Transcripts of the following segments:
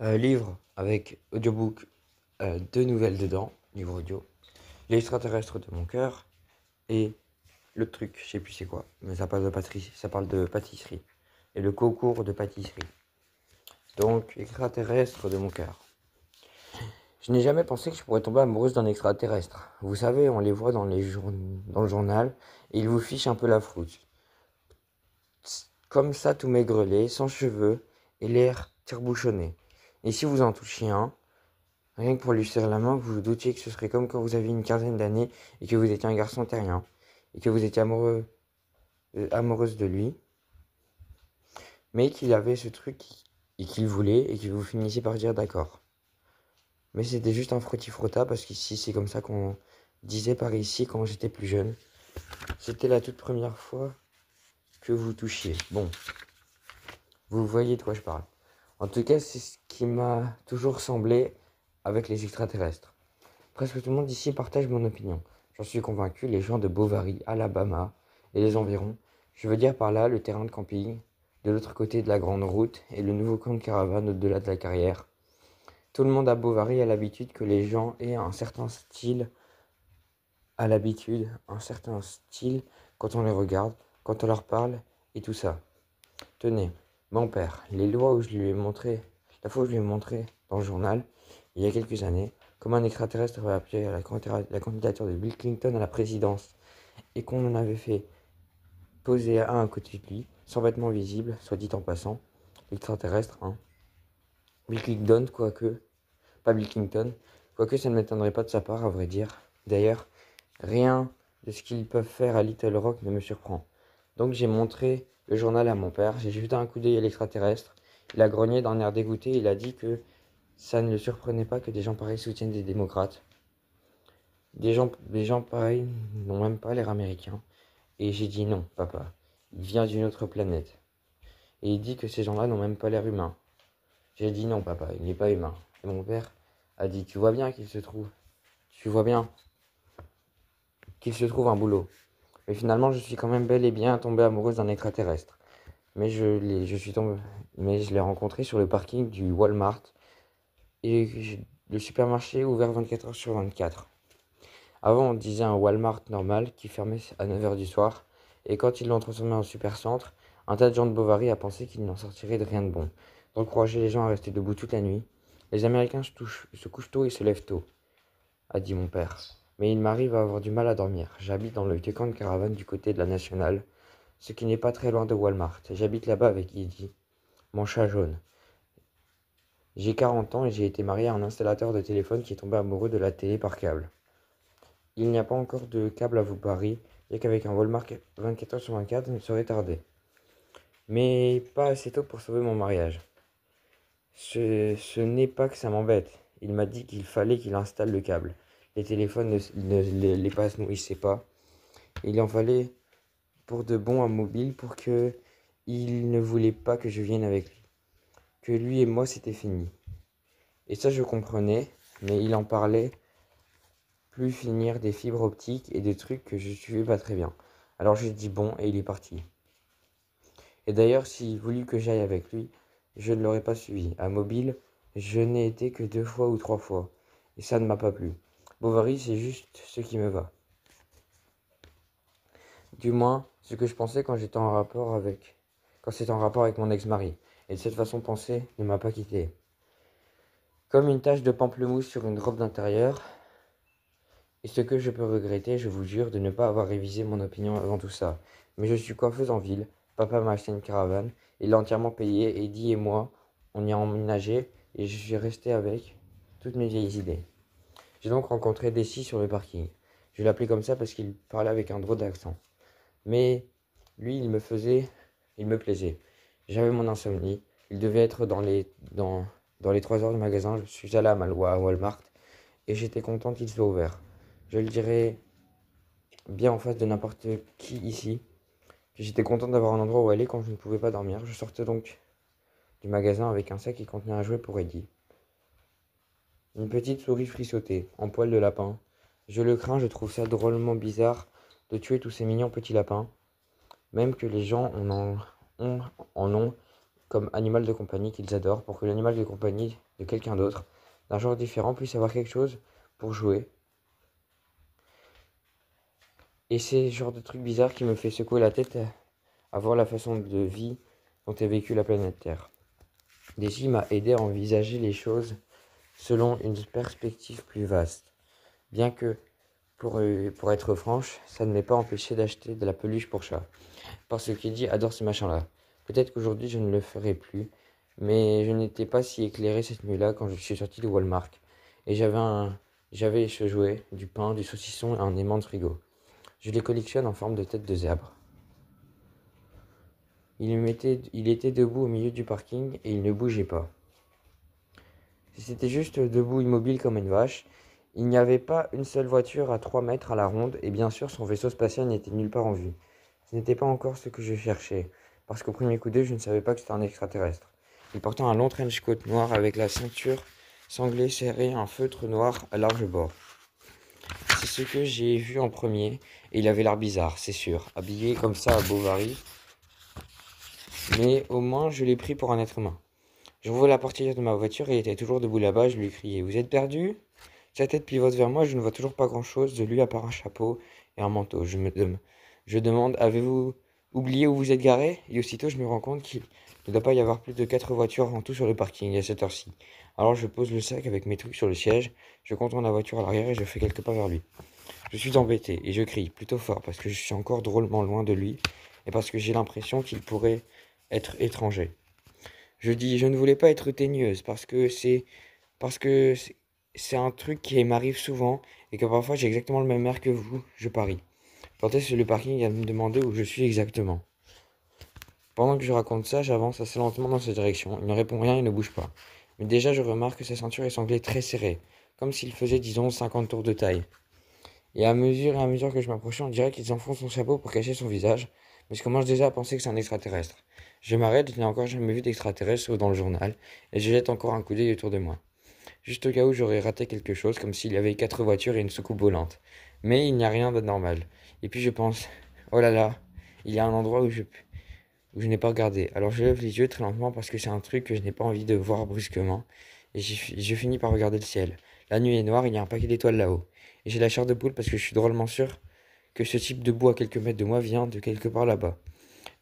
Livre avec audiobook, 2 nouvelles dedans, livre audio. L'extraterrestre de mon cœur et le truc, je sais plus c'est quoi, mais ça parle de pâtisserie et le concours de pâtisserie. Donc, extraterrestre de mon cœur. Je n'ai jamais pensé que je pourrais tomber amoureuse d'un extraterrestre. Vous savez, on les voit dans dans le journal et ils vous fichent un peu la frousse. Comme ça, tout maigrelet, sans cheveux et l'air tire-bouchonné. Et si vous en touchiez un, rien que pour lui serrer la main, vous vous doutiez que ce serait comme quand vous aviez une quinzaine d'années et que vous étiez un garçon terrien et que vous étiez amoureuse de lui, mais qu'il avait ce truc et qu'il voulait et que vous finissiez par dire d'accord. Mais c'était juste un frotti-frotta parce qu'ici c'est comme ça qu'on disait par ici quand j'étais plus jeune. C'était la toute première fois que vous touchiez. Bon, vous voyez de quoi je parle. En tout cas, c'est ce qui m'a toujours semblé avec les extraterrestres. Presque tout le monde ici partage mon opinion. J'en suis convaincu, les gens de Bovary, Alabama et les environs, je veux dire par là le terrain de camping, de l'autre côté de la grande route et le nouveau camp de caravane au-delà de la carrière. Tout le monde à Bovary a l'habitude que les gens aient un certain style, quand on les regarde, quand on leur parle et tout ça. Tenez, mon père, les lois où je lui ai montré, la fois où je lui ai montré dans le journal, il y a quelques années, comment un extraterrestre avait appuyé à la candidature de Bill Clinton à la présidence et qu'on en avait fait poser un à côté de lui, sans vêtements visibles, soit dit en passant, l'extraterrestre, hein. Bill Clinton, quoique, pas Bill Clinton, quoique ça ne m'étonnerait pas de sa part, à vrai dire. D'ailleurs, rien de ce qu'ils peuvent faire à Little Rock ne me surprend. Donc j'ai montré le journal à mon père, j'ai jeté un coup d'œil à l'extraterrestre, il a grogné d'un air dégoûté, il a dit que ça ne le surprenait pas que des gens pareils soutiennent des démocrates. Des gens pareils n'ont même pas l'air américains. Et j'ai dit non, papa, il vient d'une autre planète. Et il dit que ces gens-là n'ont même pas l'air humains. J'ai dit non, papa, il n'est pas humain. Et mon père a dit, tu vois bien qu'il se trouve un boulot. Mais finalement, je suis quand même bel et bien tombée amoureuse d'un extraterrestre. Mais je l'ai rencontré sur le parking du Walmart et le supermarché ouvert 24 heures sur 24. Avant, on disait un Walmart normal qui fermait à 9 heures du soir. Et quand ils l'ont transformé en supercentre, un tas de gens de Bovary a pensé qu'il n'en sortirait de rien de bon. D'encourager les gens à rester debout toute la nuit. Les Américains se couchent tôt et se lèvent tôt, a dit mon père. Mais il m'arrive à avoir du mal à dormir. J'habite dans le vieux camp de caravane du côté de la Nationale, ce qui n'est pas très loin de Walmart. J'habite là-bas avec Edie, mon chat jaune. J'ai 40 ans et j'ai été marié à un installateur de téléphone qui est tombé amoureux de la télé par câble. Il n'y a pas encore de câble à vous Paris, bien qu'avec un Walmart 24 heures sur 24 ne saurait tarder. Mais pas assez tôt pour sauver mon mariage. Ce n'est pas que ça m'embête. Il m'a dit qu'il fallait qu'il installe le câble. Les téléphones les pas se nourrissaient pas. Il en fallait pour de bon un mobile pour que il ne voulait pas que je vienne avec lui. Que lui et moi c'était fini. Et ça je comprenais, mais il en parlait plus finir des fibres optiques et des trucs que je suivais pas très bien. Alors j'ai dit bon et il est parti. Et d'ailleurs, s'il voulut que j'aille avec lui, je ne l'aurais pas suivi. À Mobile, je n'ai été que 2 fois ou 3 fois. Et ça ne m'a pas plu. Bovary, c'est juste ce qui me va. Du moins, ce que je pensais quand c'était en rapport avec mon ex-mari. Et cette façon de penser ne m'a pas quitté. Comme une tache de pamplemousse sur une robe d'intérieur. Et ce que je peux regretter, je vous jure, de ne pas avoir révisé mon opinion avant tout ça. Mais je suis coiffeuse en ville, papa m'a acheté une caravane, il l'a entièrement payée, Eddie et moi, on y a emménagé, et je suis resté avec toutes mes vieilles idées. J'ai donc rencontré Desi sur le parking. Je l'appelais comme ça parce qu'il parlait avec un drôle d'accent. Mais lui, il me plaisait. J'avais mon insomnie, il devait être dans les 3 heures du magasin, je suis allé à Walmart, et j'étais content qu'il soit ouvert. Je le dirais bien en face de n'importe qui ici. J'étais content d'avoir un endroit où aller quand je ne pouvais pas dormir. Je sortais donc du magasin avec un sac qui contenait un jouet pour Eddie. Une petite souris frissotée, en poil de lapin. Je le crains, je trouve ça drôlement bizarre de tuer tous ces mignons petits lapins. Même que les gens en ont comme animal de compagnie qu'ils adorent pour que l'animal de compagnie de quelqu'un d'autre, d'un genre différent, puisse avoir quelque chose pour jouer. Et c'est ce genre de truc bizarre qui me fait secouer la tête à voir la façon de vie dont est vécue la planète Terre. Daisy m'a aidé à envisager les choses selon une perspective plus vaste. Bien que, pour être franche, ça ne m'ait pas empêché d'acheter de la peluche pour chat. Parce que Kiddy adore ce machin-là. Peut-être qu'aujourd'hui je ne le ferai plus, mais je n'étais pas si éclairé cette nuit-là quand je suis sorti de Walmart. Et j'avais ce jouet, du pain, du saucisson et un aimant de frigo. Je les collectionne en forme de tête de zèbre. Il était debout au milieu du parking et il ne bougeait pas. C'était juste debout immobile comme une vache. Il n'y avait pas une seule voiture à 3 mètres à la ronde et bien sûr son vaisseau spatial n'était nulle part en vue. Ce n'était pas encore ce que je cherchais, parce qu'au premier coup d'œil je ne savais pas que c'était un extraterrestre. Il portait un long trench coat noir avec la ceinture sanglée serrée, un feutre noir à large bord. C'est ce que j'ai vu en premier et il avait l'air bizarre, c'est sûr, habillé comme ça à Bovary. Mais au moins je l'ai pris pour un être humain. J'ouvre la portière de ma voiture et il était toujours debout là-bas. Je lui criais: Vous êtes perdu? Sa tête pivote vers moi. Je ne vois toujours pas grand-chose de lui à part un chapeau et un manteau. Je demande: Avez-vous oublié où vous êtes garé? Et aussitôt, je me rends compte qu'il ne doit pas y avoir plus de 4 voitures en tout sur le parking à cette heure-ci. Alors, je pose le sac avec mes trucs sur le siège. Je contourne la voiture à l'arrière et je fais quelques pas vers lui. Je suis embêté et je crie plutôt fort parce que je suis encore drôlement loin de lui et parce que j'ai l'impression qu'il pourrait être étranger. Je dis: Je ne voulais pas être teigneuse parce que c'est un truc qui m'arrive souvent et que parfois j'ai exactement le même air que vous, je parie. Porter sur le parking vient de me demander où je suis exactement. Pendant que je raconte ça, j'avance assez lentement dans sa direction. Il ne répond rien et ne bouge pas. Mais déjà, je remarque que sa ceinture est sanglée très serrée, comme s'il faisait, disons, 50 tours de taille. Et à mesure que je m'approchais, on dirait qu'il enfonce son chapeau pour cacher son visage, mais je commence déjà à penser que c'est un extraterrestre. Je m'arrête, je n'ai encore jamais vu d'extraterrestre sauf dans le journal, et je jette encore un coup d'œil autour de moi. Juste au cas où j'aurais raté quelque chose, comme s'il y avait 4 voitures et une soucoupe volante. Mais il n'y a rien d'anormal. Et puis je pense: oh là là, il y a un endroit où je n'ai pas regardé. Alors je lève les yeux très lentement parce que c'est un truc que je n'ai pas envie de voir brusquement, et je finis par regarder le ciel. La nuit est noire, il y a un paquet d'étoiles là-haut. Et j'ai la chair de poule parce que je suis drôlement sûr que ce type debout à quelques mètres de moi vient de quelque part là-bas.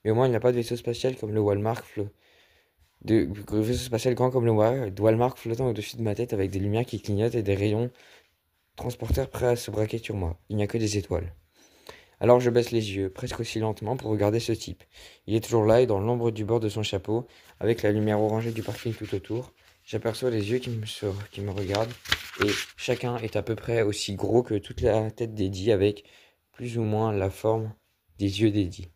Mais au moins il n'y a pas de vaisseau spatial comme le Walmart de vaisseau spatial grand comme le Walmart flottant au-dessus de ma tête avec des lumières qui clignotent et des rayons transporteurs prêts à se braquer sur moi. Il n'y a que des étoiles. Alors je baisse les yeux, presque aussi lentement, pour regarder ce type. Il est toujours là et dans l'ombre du bord de son chapeau, avec la lumière orangée du parking tout autour, j'aperçois les yeux qui me regardent, et chacun est à peu près aussi gros que toute la tête d'Eddie, avec plus ou moins la forme des yeux d'Eddie.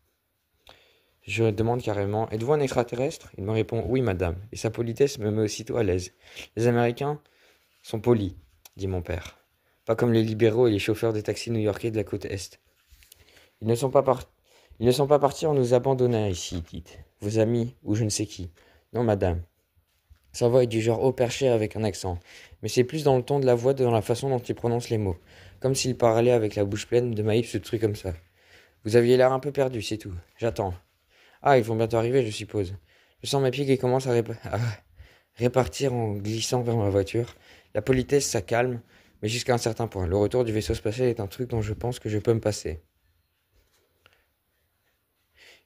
Je demande carrément: Êtes-vous un extraterrestre? Il me répond: Oui, madame, et sa politesse me met aussitôt à l'aise. Les Américains sont polis, dit mon père. Pas comme les libéraux et les chauffeurs des taxis new-yorkais de la côte Est. Ils ne sont pas partis en nous abandonnant ici, dites. Vos amis, ou je ne sais qui. Non, madame. Sa voix est du genre haut perché avec un accent, mais c'est plus dans le ton de la voix que dans la façon dont il prononce les mots, comme s'il parlait avec la bouche pleine de maïs, ce truc comme ça. Vous aviez l'air un peu perdu, c'est tout. J'attends. Ah, ils vont bientôt arriver, je suppose. Je sens mes pieds qui commencent à répartir en glissant vers ma voiture. La politesse, ça calme, mais jusqu'à un certain point. Le retour du vaisseau spatial est un truc dont je pense que je peux me passer.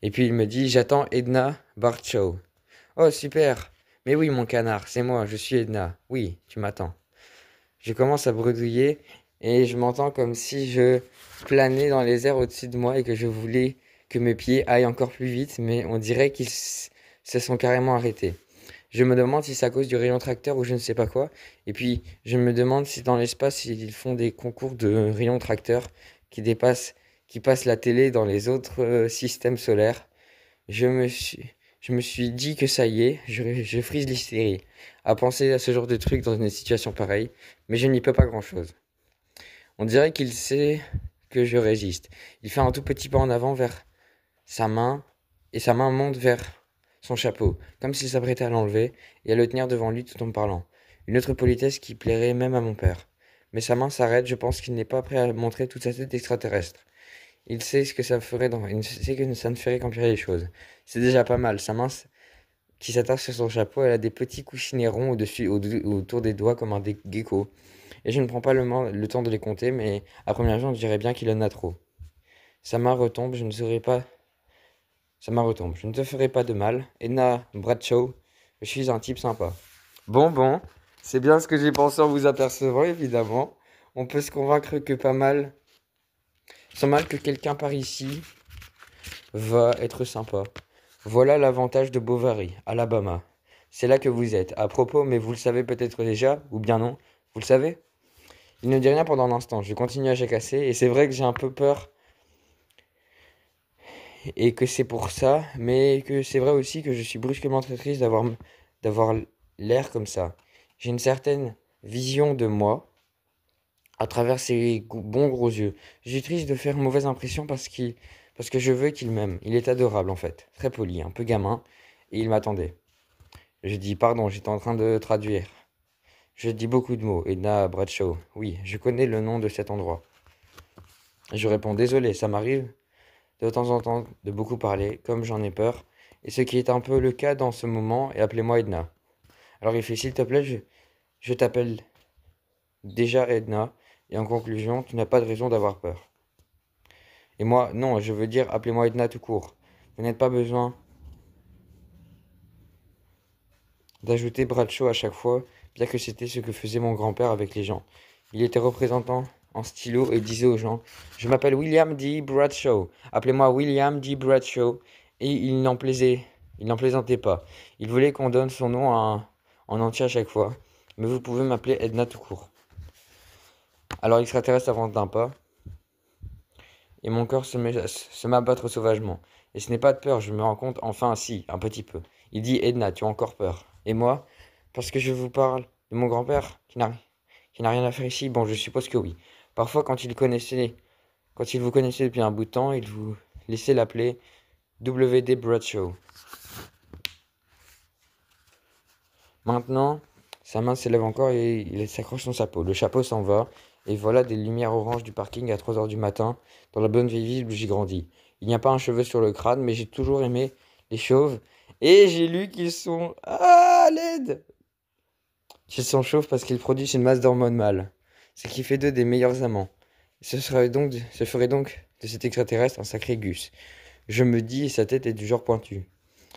Et puis il me dit: J'attends Edna Barchow. Oh, super! Mais oui, mon canard, c'est moi, je suis Edna. Oui, tu m'attends. Je commence à bredouiller et je m'entends comme si je planais dans les airs au-dessus de moi et que je voulais que mes pieds aillent encore plus vite, mais on dirait qu'ils se sont carrément arrêtés. Je me demande si c'est à cause du rayon tracteur ou je ne sais pas quoi. Et puis, je me demande si dans l'espace, ils font des concours de rayons tracteurs qui passent la télé dans les autres systèmes solaires. Je me suis dit que ça y est, je frise l'hystérie à penser à ce genre de truc dans une situation pareille, mais je n'y peux pas grand-chose. On dirait qu'il sait que je résiste. Il fait un tout petit pas en avant vers sa main, et sa main monte vers son chapeau, comme s'il s'apprêtait à l'enlever et à le tenir devant lui tout en me parlant. Une autre politesse qui plairait même à mon père. Mais sa main s'arrête, je pense qu'il n'est pas prêt à montrer toute sa tête d'extraterrestre. Il sait ce que ça ferait il sait que ça ne ferait qu'empirer les choses. C'est déjà pas mal. qui s'attache sur son chapeau. Elle a des petits coussinets ronds autour des doigts comme un gecko. Et je ne prends pas le temps de les compter, mais à première vue, on dirait bien qu'il en a trop. Sa main retombe, je ne serai pas. Sa main retombe. Je ne te ferai pas de mal. Edna Bradshaw, je suis un type sympa. Bon, c'est bien ce que j'ai pensé en vous apercevant, évidemment. On peut se convaincre que sans mal que quelqu'un par ici va être sympa. Voilà l'avantage de Bovary, Alabama. C'est là que vous êtes. À propos, mais vous le savez peut-être déjà, ou bien non. Vous le savez? Il ne dit rien pendant un instant. Je continue à jacasser, et c'est vrai que j'ai un peu peur, et que c'est pour ça, mais que c'est vrai aussi que je suis brusquement très triste d'avoir l'air comme ça. J'ai une certaine vision de moi à travers ses bons gros yeux. Je suis triste de faire une mauvaise impression parce que je veux qu'il m'aime. Il est adorable en fait, très poli, un peu gamin, et il m'attendait. Je dis pardon, j'étais en train de traduire. Je dis beaucoup de mots. Edna Bradshaw. Oui, je connais le nom de cet endroit. Je réponds désolé, ça m'arrive de temps en temps de beaucoup parler, comme j'en ai peur, et ce qui est un peu le cas dans ce moment, et appelez-moi Edna. Alors il fait s'il te plaît, je t'appelle déjà Edna, et en conclusion, tu n'as pas de raison d'avoir peur. Et moi, non, je veux dire appelez-moi Edna tout court. Vous n'êtes pas besoin d'ajouter Bradshaw à chaque fois, bien que c'était ce que faisait mon grand-père avec les gens. Il était représentant en stylo et disait aux gens: je m'appelle William D. Bradshaw, appelez-moi William D. Bradshaw. Et il n'en plaisantait pas. Il voulait qu'on donne son nom en entier à chaque fois, mais vous pouvez m'appeler Edna tout court. Alors l'extraterrestre avance d'un pas, et mon cœur se met à battre sauvagement. Et ce n'est pas de peur, je me rends compte, enfin si, un petit peu. Il dit: Edna, tu as encore peur. Et moi, parce que je vous parle de mon grand-père qui n'a rien à faire ici, bon, je suppose que oui. Parfois, quand il vous connaissait depuis un bout de temps, il vous laissait l'appeler W.D. Bradshaw. Maintenant, sa main s'élève encore et il s'accroche son chapeau. Le chapeau s'en va, et voilà des lumières oranges du parking à 3 heures du matin, dans la bonne vieille ville où j'ai grandi. Il n'y a pas un cheveu sur le crâne, mais j'ai toujours aimé les chauves, et j'ai lu qu'ils sont... Ah, l'aide! Qu'ils sont chauves parce qu'ils produisent une masse d'hormones mâles, ce qui fait d'eux des meilleurs amants. Ce ferait donc de cet extraterrestre un sacré Gus. Je me dis, sa tête est du genre pointue.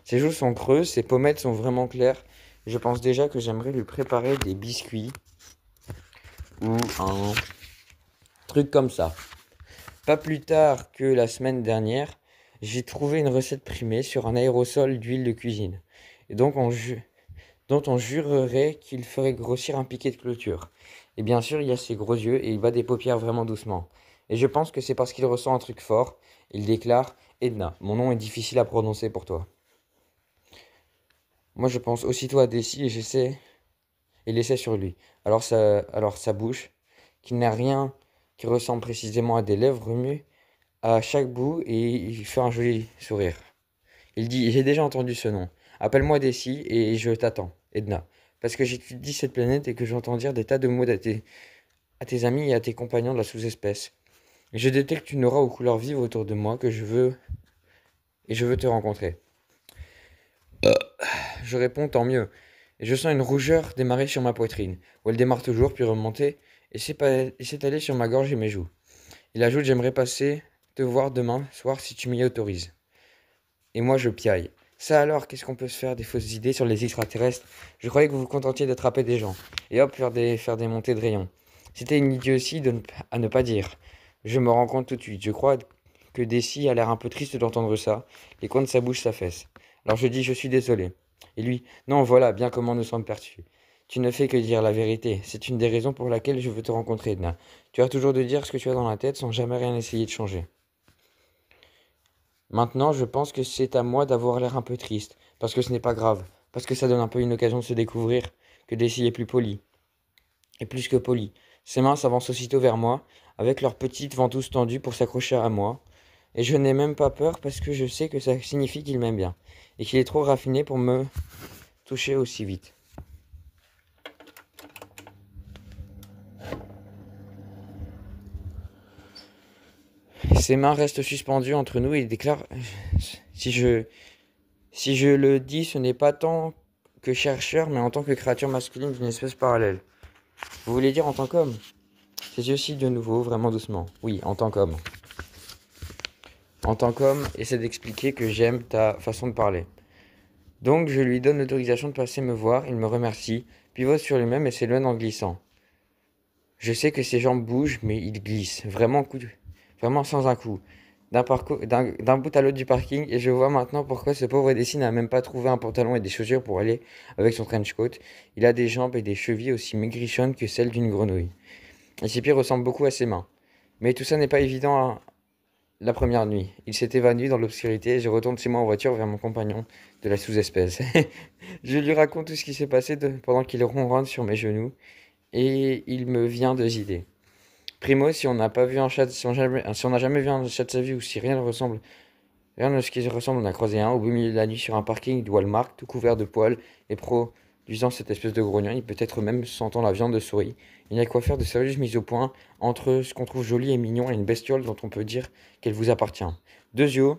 Ses joues sont creuses, ses pommettes sont vraiment claires. Je pense déjà que j'aimerais lui préparer des biscuits ou un truc comme ça. Pas plus tard que la semaine dernière, j'ai trouvé une recette primée sur un aérosol d'huile de cuisine, et donc dont on jurerait qu'il ferait grossir un piquet de clôture. Et bien sûr, il a ses gros yeux et il bat des paupières vraiment doucement. Et je pense que c'est parce qu'il ressent un truc fort. Il déclare: Edna, mon nom est difficile à prononcer pour toi. Moi, je pense aussitôt à Desi et l'essaie sur lui. Alors sa bouche, qui n'a rien qui ressemble précisément à des lèvres, remue à chaque bout et il fait un joli sourire. Il dit: j'ai déjà entendu ce nom. Appelle-moi Desi et je t'attends, Edna. Parce que j'étudie cette planète et que j'entends dire des tas de mots à tes amis et à tes compagnons de la sous-espèce. Je détecte une aura aux couleurs vives autour de moi et je veux te rencontrer. Je réponds: tant mieux. Et je sens une rougeur démarrer sur ma poitrine, où elle démarre toujours, puis remonter, et s'étaler sur ma gorge et mes joues. Il ajoute: j'aimerais passer te voir demain soir si tu m'y autorises. Et moi je piaille. Ça alors, qu'est-ce qu'on peut se faire des fausses idées sur les extraterrestres? Je croyais que vous vous contentiez d'attraper des gens. Et hop, faire des montées de rayons. C'était une idiotie à ne pas dire. Je me rends compte tout de suite. Je crois que Desi a l'air un peu triste d'entendre ça. Les coins de sa bouche s'affaissent. Alors je dis: je suis désolé. Et lui: non, voilà bien comment nous sommes perçus. Tu ne fais que dire la vérité. C'est une des raisons pour laquelle je veux te rencontrer, Edna. Tu as toujours de dire ce que tu as dans la tête sans jamais rien essayer de changer. Maintenant, je pense que c'est à moi d'avoir l'air un peu triste, parce que ce n'est pas grave, parce que ça donne un peu une occasion de se découvrir, que Daisy est plus poli, et plus que poli. Ses mains s'avancent aussitôt vers moi, avec leurs petites ventouses tendues pour s'accrocher à moi, et je n'ai même pas peur parce que je sais que ça signifie qu'il m'aime bien, et qu'il est trop raffiné pour me toucher aussi vite. Ses mains restent suspendues entre nous et il déclare: si je Si je le dis, ce n'est pas tant que chercheur, mais en tant que créature masculine d'une espèce parallèle. Vous voulez dire en tant qu'homme? Ses yeux aussi de nouveau, vraiment doucement. Oui, en tant qu'homme. En tant qu'homme, essaie d'expliquer que j'aime ta façon de parler. Donc je lui donne l'autorisation de passer me voir, il me remercie, pivote sur lui-même et s'éloigne en glissant. Je sais que ses jambes bougent, mais il glisse, vraiment sans un coup, d'un bout à l'autre du parking, et je vois maintenant pourquoi ce pauvre Desi n'a même pas trouvé un pantalon et des chaussures pour aller avec son trench coat. Il a des jambes et des chevilles aussi maigrichonnes que celles d'une grenouille. Et ses pieds ressemblent beaucoup à ses mains. Mais tout ça n'est pas évident la première nuit. Il s'est évanoui dans l'obscurité et je retourne chez moi en voiture vers mon compagnon de la sous-espèce. Je lui raconte tout ce qui s'est passé pendant qu'il ronronne sur mes genoux et il me vient deux idées. Primo, si on n'a pas vu un chat, si on n'a jamais vu un chat de sa vie ou si rien de ce qui ressemble, on a croisé un au beau milieu de la nuit sur un parking de Walmart, tout couvert de poils et produisant cette espèce de grognon, et peut-être même sentant la viande de souris. Il y a quoi faire de sérieuses mises au point entre ce qu'on trouve joli et mignon et une bestiole dont on peut dire qu'elle vous appartient. Deux yeux,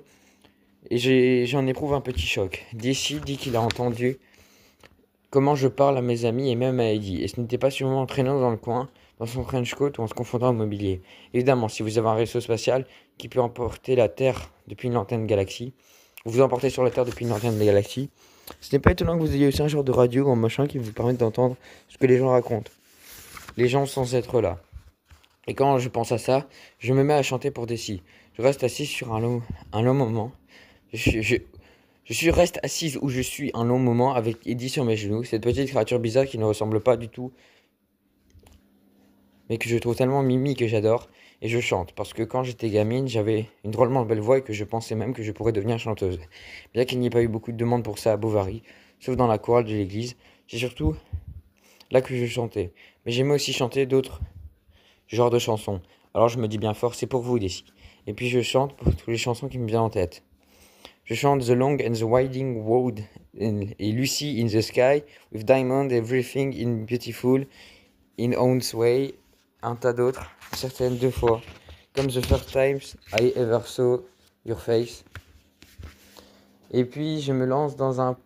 et j'en éprouve un petit choc. D'ici dit qu'il a entendu comment je parle à mes amis et même à Eddie, et ce n'était pas sûrement en traînant dans le coin, dans son trench coat ou en se confondant au mobilier. Évidemment, si vous avez un vaisseau spatial qui peut emporter la Terre depuis une lointaine galaxie, vous emportez sur la Terre depuis une lointaine galaxie, ce n'est pas étonnant que vous ayez aussi un genre de radio ou un machin qui vous permette d'entendre ce que les gens racontent. Les gens sans être là. Et quand je pense à ça, je me mets à chanter pour Desi. Je reste assis sur un long moment. Reste assise où je suis un long moment avec Eddie sur mes genoux, cette petite créature bizarre qui ne ressemble pas du tout, mais que je trouve tellement mimi que j'adore. Et je chante, parce que quand j'étais gamine, j'avais une drôlement belle voix et que je pensais même que je pourrais devenir chanteuse. Bien qu'il n'y ait pas eu beaucoup de demandes pour ça à Bovary, sauf dans la chorale de l'église, c'est surtout là que je chantais. Mais j'aimais aussi chanter d'autres genres de chansons. Alors je me dis bien fort, c'est pour vous, Desi. Et puis je chante pour toutes les chansons qui me viennent en tête. Je chante The Long and the Winding Road et Lucy in the Sky, with Diamond, Everything in Beautiful, in Own Way, un tas d'autres, certaines deux fois, comme The First Times I Ever Saw Your Face. Et puis je me lance dans un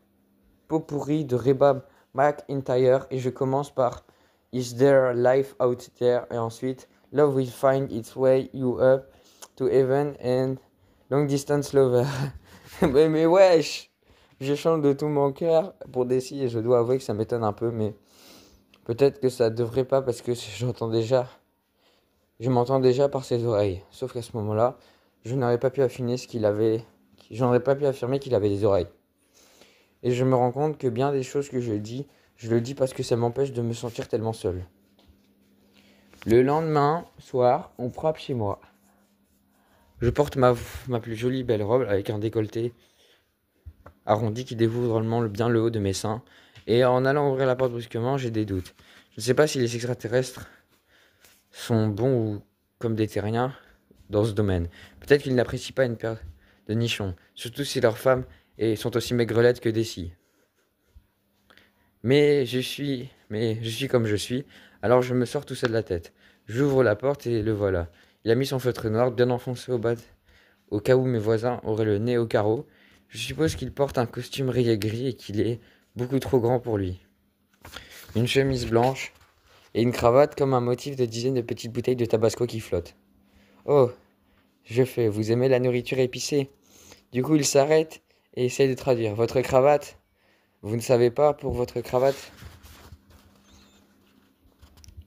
pot pourri de Reba McEntire et je commence par Is There Life Out There, et ensuite Love Will Find Its Way You Up to Heaven and Long Distance Lover. mais wesh, je chante de tout mon cœur pour Desi et je dois avouer que ça m'étonne un peu, mais peut-être que ça devrait pas parce que je m'entends déjà par ses oreilles. Sauf qu'à ce moment-là, je n'aurais pas pu affirmer qu'il avait des oreilles. Et je me rends compte que bien des choses que je le dis parce que ça m'empêche de me sentir tellement seul. Le lendemain soir, on frappe chez moi. Je porte ma plus jolie belle robe avec un décolleté arrondi qui dévoue drôlement bien le haut de mes seins. Et en allant ouvrir la porte brusquement, j'ai des doutes. Je ne sais pas si les extraterrestres sont bons ou comme des terriens dans ce domaine. Peut-être qu'ils n'apprécient pas une paire de nichons, surtout si leurs femmes sont aussi maigrelettes que Desi. Mais je suis comme je suis, alors je me sors tout ça de la tête. J'ouvre la porte et le voilà. Il a mis son feutre noir bien enfoncé au cas où mes voisins auraient le nez au carreau. Je suppose qu'il porte un costume rayé gris et qu'il est beaucoup trop grand pour lui. Une chemise blanche et une cravate comme un motif de dizaines de petites bouteilles de tabasco qui flottent. Oh, vous aimez la nourriture épicée? Du coup, il s'arrête et essaye de traduire. Votre cravate? Vous ne savez pas pour votre cravate?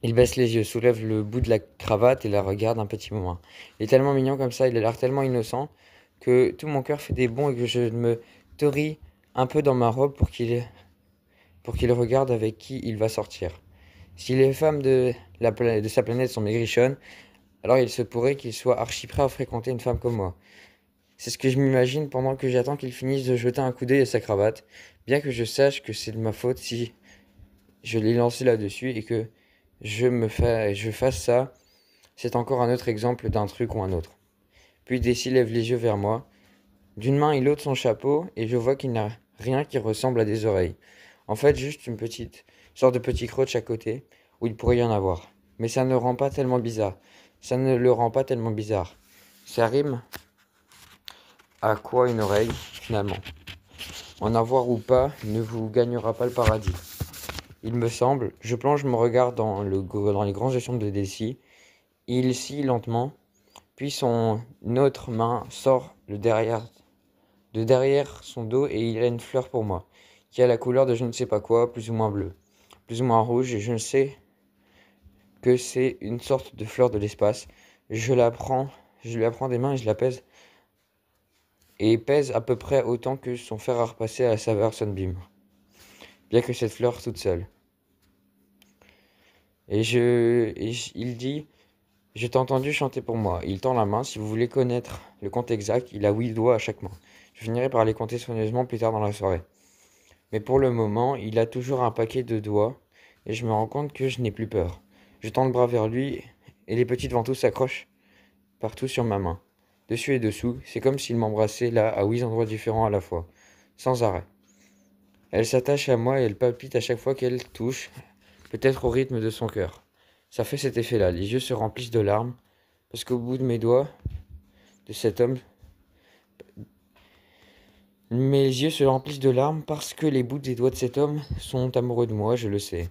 Il baisse les yeux, soulève le bout de la cravate et la regarde un petit moment. Il est tellement mignon comme ça, il a l'air tellement innocent que tout mon cœur fait des bonds et que je me torris un peu dans ma robe pour qu'il regarde avec qui il va sortir. Si les femmes de sa planète sont maigrichonnes, alors il se pourrait qu'il soit archi prêt à fréquenter une femme comme moi. C'est ce que je m'imagine pendant que j'attends qu'il finisse de jeter un coup d'œil à sa cravate, bien que je sache que c'est de ma faute si je l'ai lancé là-dessus et que je fasse ça. C'est encore un autre exemple d'un truc ou un autre. Puis Desi lève les yeux vers moi. D'une main, il ôte son chapeau et je vois qu'il n'a rien qui ressemble à des oreilles. En fait, juste une petite sorte de petit crotch à côté où il pourrait y en avoir. Mais ça ne le rend pas tellement bizarre. Ça rime à quoi une oreille, finalement? en avoir ou pas ne vous gagnera pas le paradis. Il me semble, je plonge mon regard dans les grands échanges de Dessy. Il scie lentement, puis son autre main sort de derrière son dos et il a une fleur pour moi, qui a la couleur de je ne sais pas quoi, plus ou moins bleu, plus ou moins rouge, et je ne sais que c'est une sorte de fleur de l'espace. Je lui apprends des mains et je la pèse, et pèse à peu près autant que son fer à repasser à la saveur Sunbeam, bien que cette fleur toute seule. Il dit, je t'ai entendu chanter pour moi. Il tend la main. Si vous voulez connaître le compte exact, il a 8 doigts à chaque main. Je finirai par les compter soigneusement plus tard dans la soirée. Mais pour le moment, il a toujours un paquet de doigts et je me rends compte que je n'ai plus peur. Je tends le bras vers lui et les petites ventouses s'accrochent partout sur ma main. Dessus et dessous, c'est comme s'il m'embrassait là à 8 endroits différents à la fois, sans arrêt. Elle s'attache à moi et elle palpite à chaque fois qu'elle touche, peut-être au rythme de son cœur. Ça fait cet effet-là, les yeux se remplissent de larmes, parce qu'au bout de mes doigts, de cet homme, mes yeux se remplissent de larmes parce que les bouts des doigts de cet homme sont amoureux de moi, je le sais.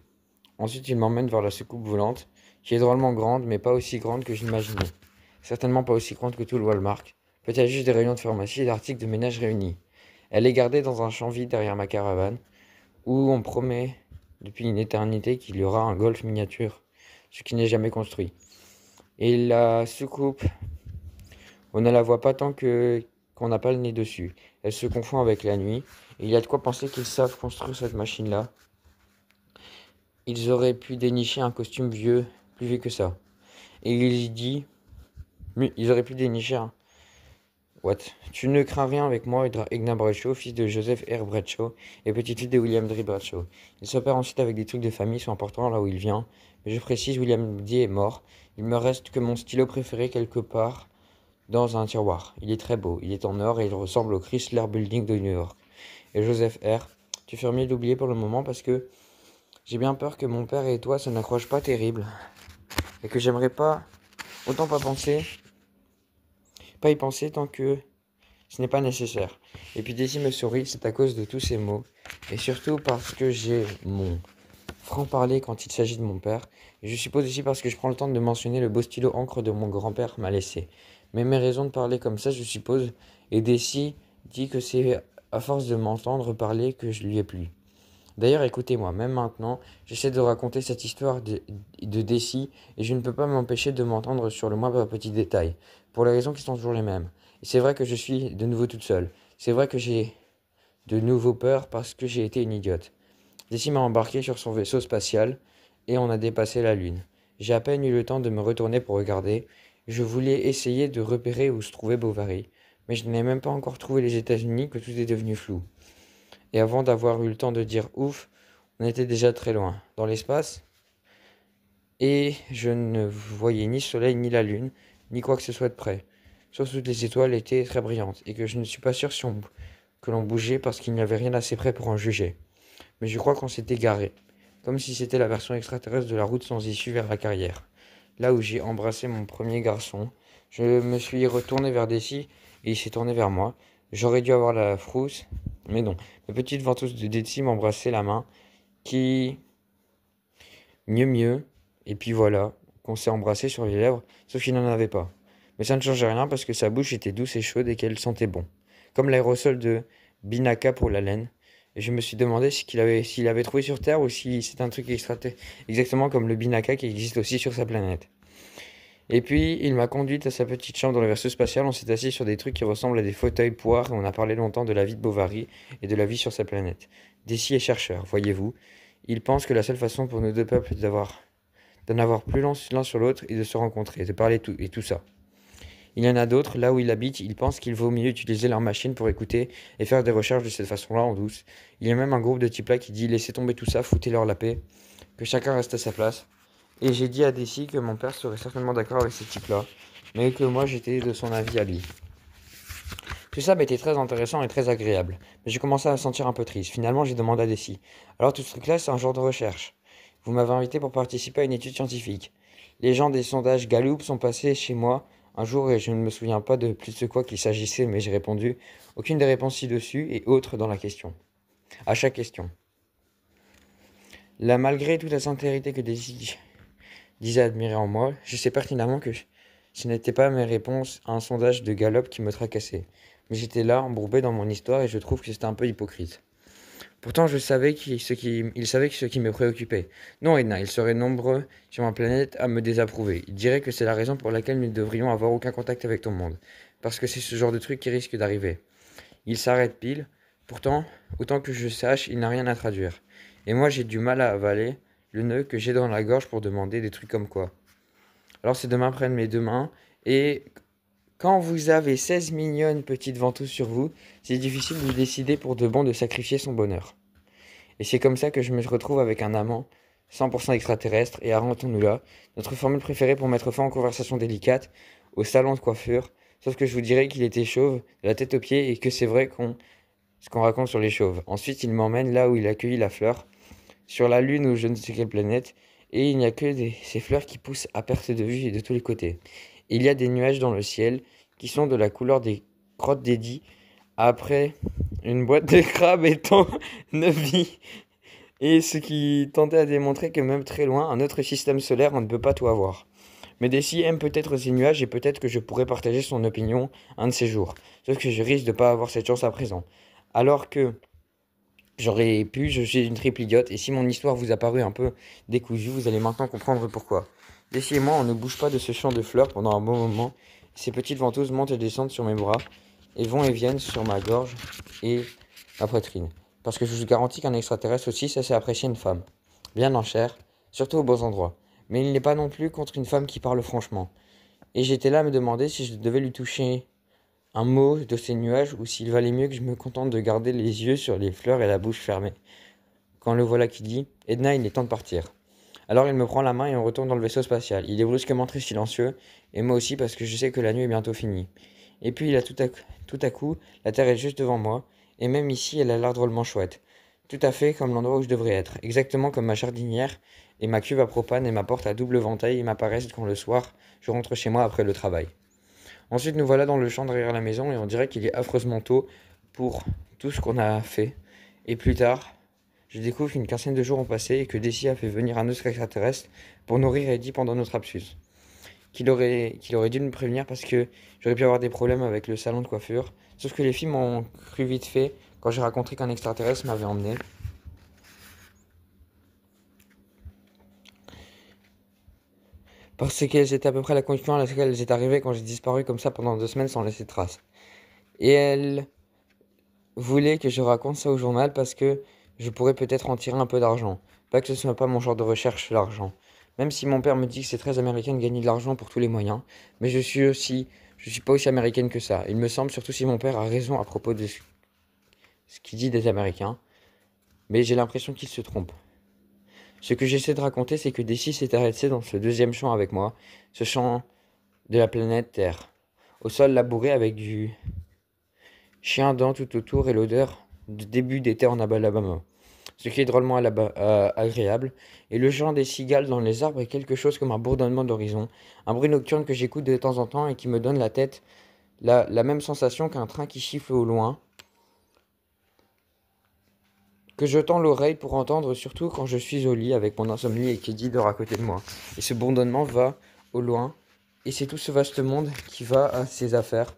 Ensuite, il m'emmène vers la soucoupe volante, qui est drôlement grande, mais pas aussi grande que je l'imaginais. Certainement pas aussi grande que tout le Walmart. Peut-être juste des rayons de pharmacie et d'articles de ménage réunis. Elle est gardée dans un champ vide derrière ma caravane, où on promet depuis une éternité qu'il y aura un golf miniature, ce qui n'est jamais construit. Et la soucoupe, on ne la voit pas tant qu'on n'a pas le nez dessus. Elle se confond avec la nuit, et il y a de quoi penser qu'ils savent construire cette machine-là. Ils auraient pu dénicher un costume vieux, plus vieux que ça. Et il dit, ils auraient pu dénicher un... What? Tu ne crains rien avec moi, Edna Bradshaw, fils de Joseph R. Bradshaw et petite-fille de William D. Bradshaw. Il s'opère ensuite avec des trucs de famille, sont importants là où il vient. Mais je précise, William D. est mort. Il me reste que mon stylo préféré quelque part dans un tiroir. Il est très beau, il est en or et il ressemble au Chrysler Building de New York. Et Joseph R., tu fais mieux d'oublier pour le moment parce que j'ai bien peur que mon père et toi ça n'accroche pas terrible. Et que j'aimerais pas, autant pas y penser tant que ce n'est pas nécessaire. Et puis Daisy me sourit, c'est à cause de tous ces mots. Et surtout parce que j'ai mon franc-parler quand il s'agit de mon père. Et je suppose aussi parce que je prends le temps de mentionner le beau stylo encre de mon grand-père m'a laissé. Mais mes raisons de parler comme ça, je suppose. Et Daisy dit que c'est à force de m'entendre parler que je lui ai plu. D'ailleurs, écoutez-moi, même maintenant, j'essaie de raconter cette histoire de Daisy et je ne peux pas m'empêcher de m'entendre sur le moindre petit détail, pour les raisons qui sont toujours les mêmes. Et c'est vrai que je suis de nouveau toute seule. C'est vrai que j'ai de nouveau peur parce que j'ai été une idiote. Daisy m'a embarqué sur son vaisseau spatial et on a dépassé la Lune. J'ai à peine eu le temps de me retourner pour regarder. Je voulais essayer de repérer où se trouvait Bovary, mais je n'ai même pas encore trouvé les États-Unis que tout est devenu flou. Et avant d'avoir eu le temps de dire ouf, on était déjà très loin, dans l'espace, et je ne voyais ni le soleil, ni la lune, ni quoi que ce soit de près. Sauf que les étoiles étaient très brillantes, et que je ne suis pas sûr que l'on bougeait parce qu'il n'y avait rien assez près pour en juger. Mais je crois qu'on s'était garé, comme si c'était la version extraterrestre de la route sans issue vers la carrière. Là où j'ai embrassé mon premier garçon, je me suis retourné vers Daisy, et il s'est tourné vers moi. J'aurais dû avoir la frousse, mais non. Ma petite ventouse de Daisy m'embrassait la main, qui... mieux, et puis voilà, qu'on s'est embrassé sur les lèvres, sauf qu'il n'en avait pas. Mais ça ne changeait rien parce que sa bouche était douce et chaude et qu'elle sentait bon. Comme l'aérosol de Binaka pour la laine. Et je me suis demandé s'il avait trouvé sur Terre ou si c'est un truc exactement comme le Binaka qui existe aussi sur sa planète. Et puis, il m'a conduite à sa petite chambre dans le vaisseau spatial. On s'est assis sur des trucs qui ressemblent à des fauteuils poires et on a parlé longtemps de la vie de Bovary et de la vie sur sa planète. Daisy est chercheur, voyez-vous. Il pense que la seule façon pour nos deux peuples d'en avoir plus l'un sur l'autre est de se rencontrer, de parler et tout ça. Il y en a d'autres, là où il habite, ils pensent qu'il vaut mieux utiliser leur machine pour écouter et faire des recherches de cette façon-là en douce. Il y a même un groupe de types là qui dit laissez tomber tout ça, foutez-leur la paix, que chacun reste à sa place. Et j'ai dit à Daisy que mon père serait certainement d'accord avec ces types-là, mais que moi j'étais de son avis à lui. Tout ça m'était très intéressant et très agréable, mais j'ai commencé à me sentir un peu triste. Finalement, j'ai demandé à Daisy. Alors tout ce truc-là, c'est un genre de recherche. Vous m'avez invité pour participer à une étude scientifique. Les gens des sondages Gallup sont passés chez moi un jour et je ne me souviens pas de plus de quoi qu'il s'agissait, mais j'ai répondu aucune des réponses ci-dessus et autres dans la question. À chaque question. Là, malgré toute la sincérité que Daisy disait admirer en moi, je sais pertinemment que ce n'était pas mes réponses à un sondage de Gallup qui me tracassait. Mais j'étais là, embourbé dans mon histoire, et je trouve que c'était un peu hypocrite. Pourtant, il savait ce qui me préoccupait. Non, Edna, ils seraient nombreux sur ma planète à me désapprouver. Ils diraient que c'est la raison pour laquelle nous ne devrions avoir aucun contact avec ton monde. Parce que c'est ce genre de truc qui risque d'arriver. Il s'arrête pile. Pourtant, autant que je sache, il n'a rien à traduire. Et moi, j'ai du mal à avaler le nœud que j'ai dans la gorge pour demander des trucs comme quoi. Alors ces deux mains prennent mes deux mains, et quand vous avez 16 mignonnes petites ventouses sur vous, c'est difficile de décider pour de bon de sacrifier son bonheur. Et c'est comme ça que je me retrouve avec un amant 100% extraterrestre, et arrêtons-nous là, notre formule préférée pour mettre fin aux conversations délicates, au salon de coiffure, sauf que je vous dirais qu'il était chauve, de la tête aux pieds, et que c'est vrai ce qu'on raconte sur les chauves. Ensuite, il m'emmène là où il accueille la fleur, sur la Lune ou je ne sais quelle planète, et il n'y a que ces fleurs qui poussent à perte de vue et de tous les côtés. Il y a des nuages dans le ciel qui sont de la couleur des crottes d'Eddie après une boîte de crabes étant 9 vies. Et ce qui tentait à démontrer que même très loin, un autre système solaire, on ne peut pas tout avoir. Mais Desi aime peut-être ces nuages et peut-être que je pourrais partager son opinion un de ces jours. Sauf que je risque de ne pas avoir cette chance à présent. Alors que j'aurais pu, je suis une triple idiote, et si mon histoire vous a paru un peu décousue, vous allez maintenant comprendre pourquoi. Daisy et moi, on ne bouge pas de ce champ de fleurs pendant un bon moment. Ces petites ventouses montent et descendent sur mes bras, et vont et viennent sur ma gorge et ma poitrine. Parce que je vous garantis qu'un extraterrestre aussi, ça sait apprécier une femme. Bien en chair, surtout aux bons endroits. Mais il n'est pas non plus contre une femme qui parle franchement. Et j'étais là à me demander si je devais lui toucher un mot de ces nuages, ou s'il valait mieux que je me contente de garder les yeux sur les fleurs et la bouche fermée. Quand le voilà qui dit « Edna, il est temps de partir ». Alors il me prend la main et on retourne dans le vaisseau spatial. Il est brusquement très silencieux, et moi aussi parce que je sais que la nuit est bientôt finie. Et puis tout à coup, la Terre est juste devant moi, et même ici elle a l'air drôlement chouette. Tout à fait comme l'endroit où je devrais être, exactement comme ma jardinière, et ma cuve à propane et ma porte à double vantail m'apparaissent quand le soir je rentre chez moi après le travail. Ensuite, nous voilà dans le champ derrière la maison et on dirait qu'il est affreusement tôt pour tout ce qu'on a fait. Et plus tard, je découvre qu'une quinzaine de jours ont passé et que Desi a fait venir un autre extraterrestre pour nourrir Eddie pendant notre abscisse. Qu'il aurait dû me prévenir parce que j'aurais pu avoir des problèmes avec le salon de coiffure. Sauf que les filles m'ont cru vite fait quand j'ai raconté qu'un extraterrestre m'avait emmené. Parce qu'elles étaient à peu près la condition à laquelle elles étaient arrivées quand j'ai disparu comme ça pendant 2 semaines sans laisser de traces. Et elles voulait que je raconte ça au journal parce que je pourrais peut-être en tirer un peu d'argent. Pas que ce soit pas mon genre de recherche, l'argent. Même si mon père me dit que c'est très américain de gagner de l'argent pour tous les moyens, mais je suis pas aussi américaine que ça. Il me semble, surtout si mon père a raison à propos de ce qu'il dit des Américains, mais j'ai l'impression qu'il se trompe. Ce que j'essaie de raconter, c'est que Daisy s'est arrêtée dans ce deuxième champ avec moi, ce champ de la planète Terre, au sol labouré avec du chien dent tout autour et l'odeur de début d'été en Alabama. Ce qui est drôlement agréable. Et le chant des cigales dans les arbres est quelque chose comme un bourdonnement d'horizon, un bruit nocturne que j'écoute de temps en temps et qui me donne la même sensation qu'un train qui siffle au loin, que je tends l'oreille pour entendre, surtout quand je suis au lit avec mon insomnie et qu'Eddie dort à côté de moi. Et ce bourdonnement va au loin, et c'est tout ce vaste monde qui va à ses affaires.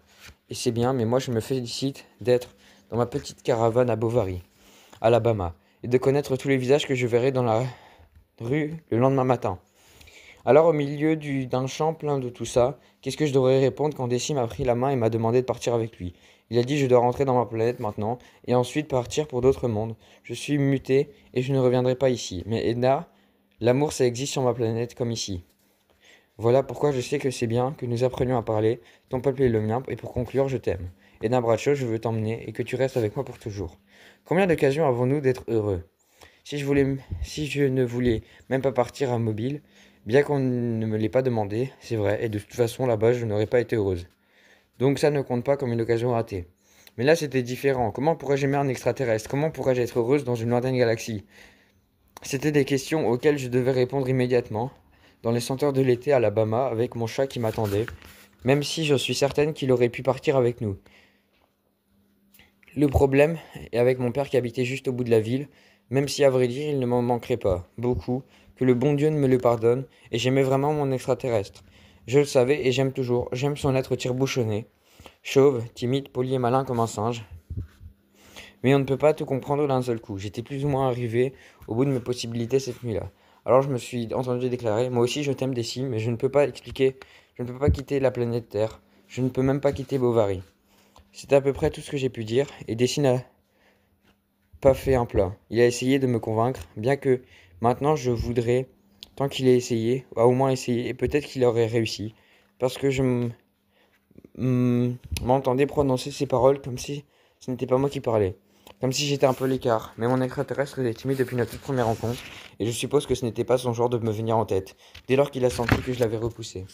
Et c'est bien, mais moi je me félicite d'être dans ma petite caravane à Bovary, Alabama, et de connaître tous les visages que je verrai dans la rue le lendemain matin. Alors au milieu d'un champ plein de tout ça, qu'est-ce que je devrais répondre quand Desi m'a pris la main et m'a demandé de partir avec lui? Il a dit je dois rentrer dans ma planète maintenant, et ensuite partir pour d'autres mondes. Je suis muté, et je ne reviendrai pas ici. Mais Edna, l'amour ça existe sur ma planète comme ici. Voilà pourquoi je sais que c'est bien que nous apprenions à parler, ton peuple et le mien, et pour conclure, je t'aime. Edna Bradshaw, je veux t'emmener, et que tu restes avec moi pour toujours. Combien d'occasions avons-nous d'être heureux? Si je ne voulais même pas partir à Mobile, bien qu'on ne me l'ait pas demandé, c'est vrai, et de toute façon là-bas je n'aurais pas été heureuse. Donc ça ne compte pas comme une occasion ratée. Mais là c'était différent. Comment pourrais-je aimer un extraterrestre? Comment pourrais-je être heureuse dans une lointaine galaxie? C'était des questions auxquelles je devais répondre immédiatement, dans les senteurs de l'été à Alabama, avec mon chat qui m'attendait, même si je suis certaine qu'il aurait pu partir avec nous. Le problème est avec mon père qui habitait juste au bout de la ville, même si à vrai dire il ne m'en manquerait pas, beaucoup, que le bon Dieu me le pardonne, et j'aimais vraiment mon extraterrestre. Je le savais et j'aime toujours, j'aime son être tire-bouchonné, chauve, timide, poli et malin comme un singe. Mais on ne peut pas tout comprendre d'un seul coup. J'étais plus ou moins arrivé au bout de mes possibilités cette nuit-là. Alors je me suis entendu déclarer, moi aussi je t'aime Dessy, mais je ne peux pas expliquer, je ne peux pas quitter la planète Terre, je ne peux même pas quitter Bovary. C'est à peu près tout ce que j'ai pu dire, et Dessy n'a pas fait un plat. Il a essayé de me convaincre, bien que maintenant je voudrais, tant qu'il a essayé, a au moins essayé, et peut-être qu'il aurait réussi, parce que m'entendais prononcer ces paroles comme si ce n'était pas moi qui parlais. Comme si j'étais un peu l'écart, mais mon extraterrestre était timide depuis notre toute première rencontre, et je suppose que ce n'était pas son genre de me venir en tête, dès lors qu'il a senti que je l'avais repoussé.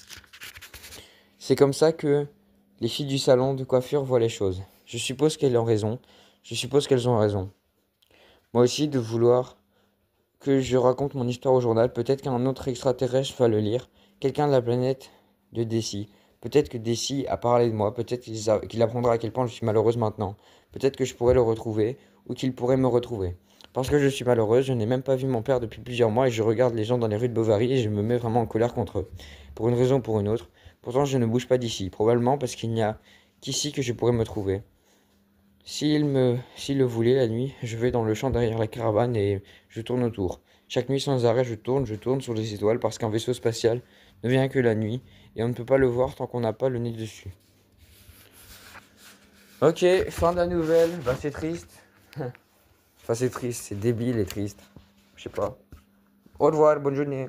C'est comme ça que les filles du salon de coiffure voient les choses. Je suppose qu'elles ont raison, je suppose qu'elles ont raison. Moi aussi, de vouloir que je raconte mon histoire au journal, peut-être qu'un autre extraterrestre va le lire, quelqu'un de la planète de Dessy. Peut-être que Dessy a parlé de moi, peut-être qu'il apprendra à quel point je suis malheureuse maintenant. Peut-être que je pourrais le retrouver, ou qu'il pourrait me retrouver. Parce que je suis malheureuse, je n'ai même pas vu mon père depuis plusieurs mois et je regarde les gens dans les rues de Bovary et je me mets vraiment en colère contre eux. Pour une raison ou pour une autre. Pourtant, je ne bouge pas d'ici, probablement parce qu'il n'y a qu'ici que je pourrais me trouver. S'il le voulait, la nuit, je vais dans le champ derrière la caravane et je tourne autour. Chaque nuit sans arrêt, je tourne sur les étoiles parce qu'un vaisseau spatial ne vient que la nuit et on ne peut pas le voir tant qu'on n'a pas le nez dessus. Ok, fin de la nouvelle. Bah, c'est triste. Enfin, c'est triste, c'est débile et triste. Je sais pas. Au revoir, bonne journée.